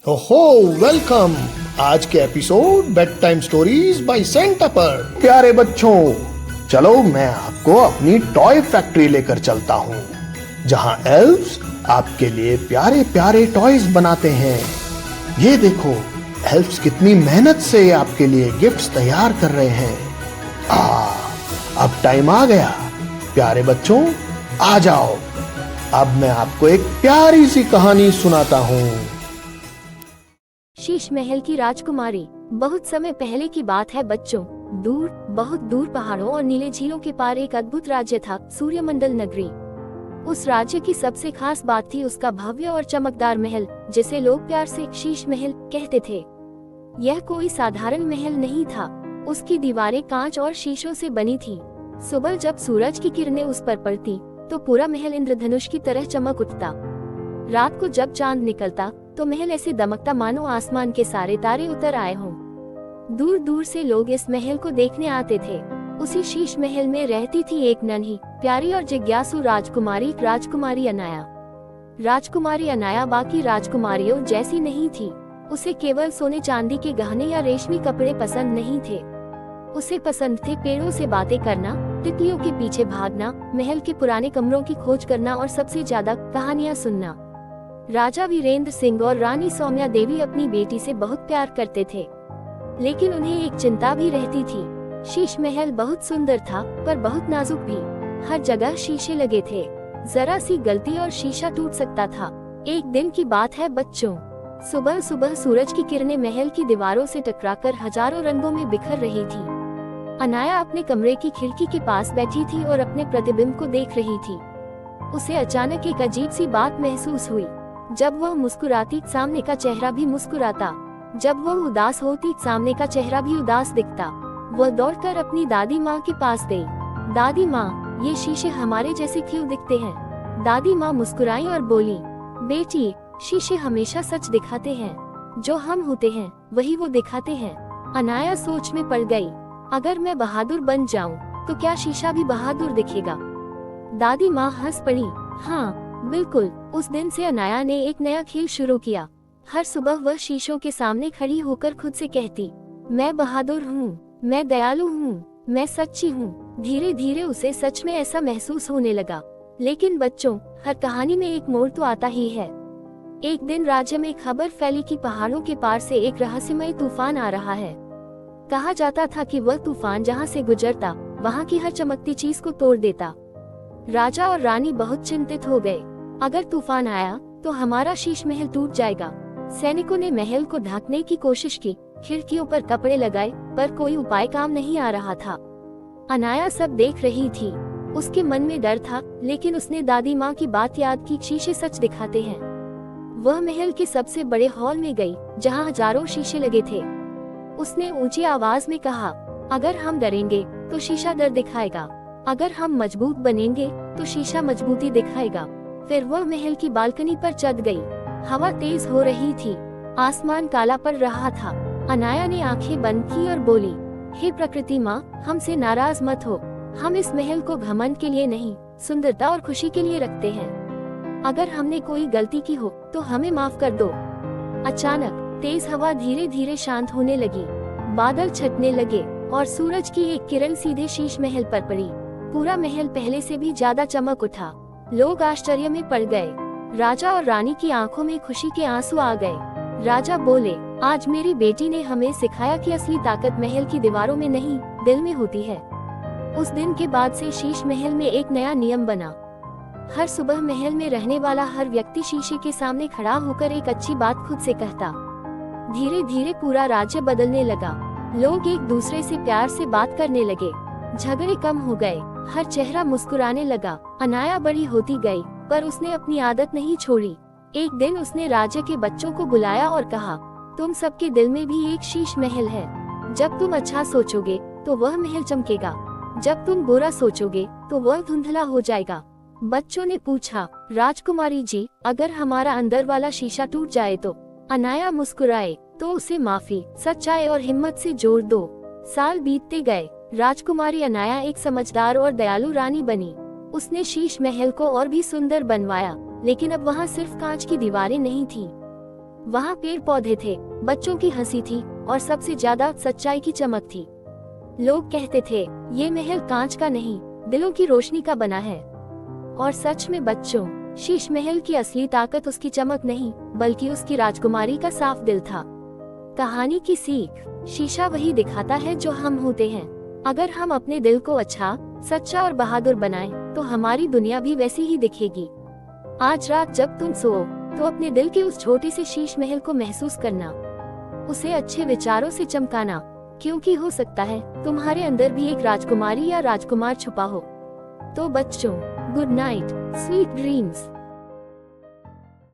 ओहो वेलकम। आज के episode bed time stories bye Santa पर। प्यारे बच्चों, चलो मैं आपको अपनी टॉय फैक्ट्री लेकर चलता हूँ, जहाँ एल्व्स आपके लिए प्यारे प्यारे टॉयज बनाते हैं। ये देखो, एल्व्स कितनी मेहनत से आपके लिए गिफ्ट्स तैयार कर रहे हैं। अब टाइम आ गया। प्यारे बच्चों, आ जाओ। अब मैं आपको एक प्यारी सी कहानी सुनाता हूँ। शीश महल की राजकुमारी। बहुत समय पहले की बात है बच्चों। दूर, बहुत दूर पहाड़ों और नीले झीलों के पार एक अद्भुत राज्य था, सूर्यमंडल नगरी। उस राज्य की सबसे खास बात थी उसका भव्य और चमकदार महल, जिसे लोग प्यार से शीश महल कहते थे। यह कोई साधारण महल नहीं था। उसकी दीवारें कांच और शीशों से बनी थी। सुबह जब सूरज की किरणें उस पर पड़ती, तो पूरा महल इंद्रधनुष की तरह चमक उठता। रात को जब चांद निकलता, तो महल ऐसे दमकता मानो आसमान के सारे तारे उतर आए हों। दूर दूर से लोग इस महल को देखने आते थे। उसी शीश महल में रहती थी एक नन्ही, प्यारी और जिज्ञासु राजकुमारी अनाया। राजकुमारी अनाया बाकी राजकुमारियों जैसी नहीं थी। उसे केवल सोने चांदी के गहने या रेशमी कपड़े पसंद नहीं थे। उसे पसंद थे पेड़ों से बातें करना, तितलियों के पीछे भागना, महल के पुराने कमरों की खोज करना और सबसे ज्यादा कहानियां सुनना। राजा वीरेंद्र सिंह और रानी सौम्या देवी अपनी बेटी से बहुत प्यार करते थे, लेकिन उन्हें एक चिंता भी रहती थी। शीश महल बहुत सुंदर था, पर बहुत नाजुक भी। हर जगह शीशे लगे थे। जरा सी गलती और शीशा टूट सकता था। एक दिन की बात है बच्चों। सुबह सुबह सूरज की किरणें महल की दीवारों से टकराकर हजारों रंगों में बिखर रही थी। अनाया अपने कमरे की खिड़की के पास बैठी थी और अपने प्रतिबिंब को देख रही थी। उसे अचानक एक अजीब सी बात महसूस हुई। जब वह मुस्कुराती, सामने का चेहरा भी मुस्कुराता। जब वह उदास होती, सामने का चेहरा भी उदास दिखता। वह दौड़कर अपनी दादी माँ के पास गई। दादी माँ, ये शीशे हमारे जैसे क्यों दिखते हैं? दादी माँ मुस्कुराई और बोली, बेटी, शीशे हमेशा सच दिखाते हैं। जो हम होते हैं वही वो दिखाते हैं। अनाया सोच में पड़ गई। अगर मैं बहादुर बन जाऊं, तो क्या शीशा भी बहादुर दिखेगा? दादी माँ हंस पड़ी। हाँ बिल्कुल। उस दिन से अनाया ने एक नया खेल शुरू किया। हर सुबह वह शीशों के सामने खड़ी होकर खुद से कहती, मैं बहादुर हूँ, मैं दयालु हूँ, मैं सच्ची हूँ। धीरे धीरे उसे सच में ऐसा महसूस होने लगा। लेकिन बच्चों, हर कहानी में एक मोड़ तो आता ही है। एक दिन राज्य में खबर फैली कि पहाड़ों के पार से एक रहस्यमय तूफान आ रहा है। कहा जाता था कि वह तूफान जहाँ से गुजरता, वहाँ की हर चमकती चीज को तोड़ देता। राजा और रानी बहुत चिंतित हो गए। अगर तूफान आया तो हमारा शीश महल टूट जाएगा। सैनिकों ने महल को ढकने की कोशिश की, खिड़कियों पर कपड़े लगाए, पर कोई उपाय काम नहीं आ रहा था। अनाया सब देख रही थी। उसके मन में डर था, लेकिन उसने दादी माँ की बात याद की, शीशे सच दिखाते हैं। वह महल के सबसे बड़े हॉल में गई, जहाँ हजारों शीशे लगे थे। उसने ऊंची आवाज में कहा, अगर हम डरेंगे तो शीशा डर दिखाएगा, अगर हम मजबूत बनेंगे तो शीशा मजबूती दिखाएगा। फिर वह महल की बालकनी पर चढ़ गई। हवा तेज हो रही थी, आसमान काला पड़ रहा था। अनाया ने आंखें बंद की और बोली, हे प्रकृति माँ, हमसे नाराज मत हो। हम इस महल को घमंड के लिए नहीं, सुंदरता और खुशी के लिए रखते हैं। अगर हमने कोई गलती की हो तो हमें माफ कर दो। अचानक तेज हवा धीरे धीरे शांत होने लगी। बादल छटने लगे और सूरज की एक किरण सीधे शीश महल पर पड़ी। पूरा महल पहले से भी ज्यादा चमक उठा। लोग आश्चर्य में पड़ गए। राजा और रानी की आंखों में खुशी के आंसू आ गए। राजा बोले, आज मेरी बेटी ने हमें सिखाया कि असली ताकत महल की दीवारों में नहीं, दिल में होती है। उस दिन के बाद से शीश महल में एक नया नियम बना। हर सुबह महल में रहने वाला हर व्यक्ति शीशे के सामने खड़ा होकर एक अच्छी बात खुद से कहता। धीरे धीरे पूरा राज्य बदलने लगा। लोग एक दूसरे से प्यार से बात करने लगे। झगड़े कम हो गए। हर चेहरा मुस्कुराने लगा। अनाया बड़ी होती गई, पर उसने अपनी आदत नहीं छोड़ी। एक दिन उसने राज्य के बच्चों को बुलाया और कहा, तुम सबके दिल में भी एक शीश महल है। जब तुम अच्छा सोचोगे तो वह महल चमकेगा, जब तुम बुरा सोचोगे तो वह धुंधला हो जाएगा। बच्चों ने पूछा, राजकुमारी जी, अगर हमारा अंदर वाला शीशा टूट जाए तो? अनाया मुस्कुराए, तो उसे माफी, सच्चाई और हिम्मत से जोड़ दो। साल बीतते गए। राजकुमारी अनाया एक समझदार और दयालु रानी बनी। उसने शीश महल को और भी सुंदर बनवाया, लेकिन अब वहाँ सिर्फ कांच की दीवारें नहीं थी। वहाँ पेड़ पौधे थे, बच्चों की हंसी थी और सबसे ज्यादा सच्चाई की चमक थी। लोग कहते थे ये महल कांच का नहीं, दिलों की रोशनी का बना है। और सच में बच्चों, शीश महल की असली ताकत उसकी चमक नहीं, बल्कि उसकी राजकुमारी का साफ दिल था। कहानी की सीख, शीशा वही दिखाता है जो हम होते हैं। अगर हम अपने दिल को अच्छा, सच्चा और बहादुर बनाएं, तो हमारी दुनिया भी वैसी ही दिखेगी। आज रात जब तुम सोओ, तो अपने दिल के उस छोटे से शीश महल को महसूस करना, उसे अच्छे विचारों से चमकाना, क्योंकि हो सकता है तुम्हारे अंदर भी एक राजकुमारी या राजकुमार छुपा हो। तो बच्चों, गुड नाइट, स्वीट ड्रीम्स।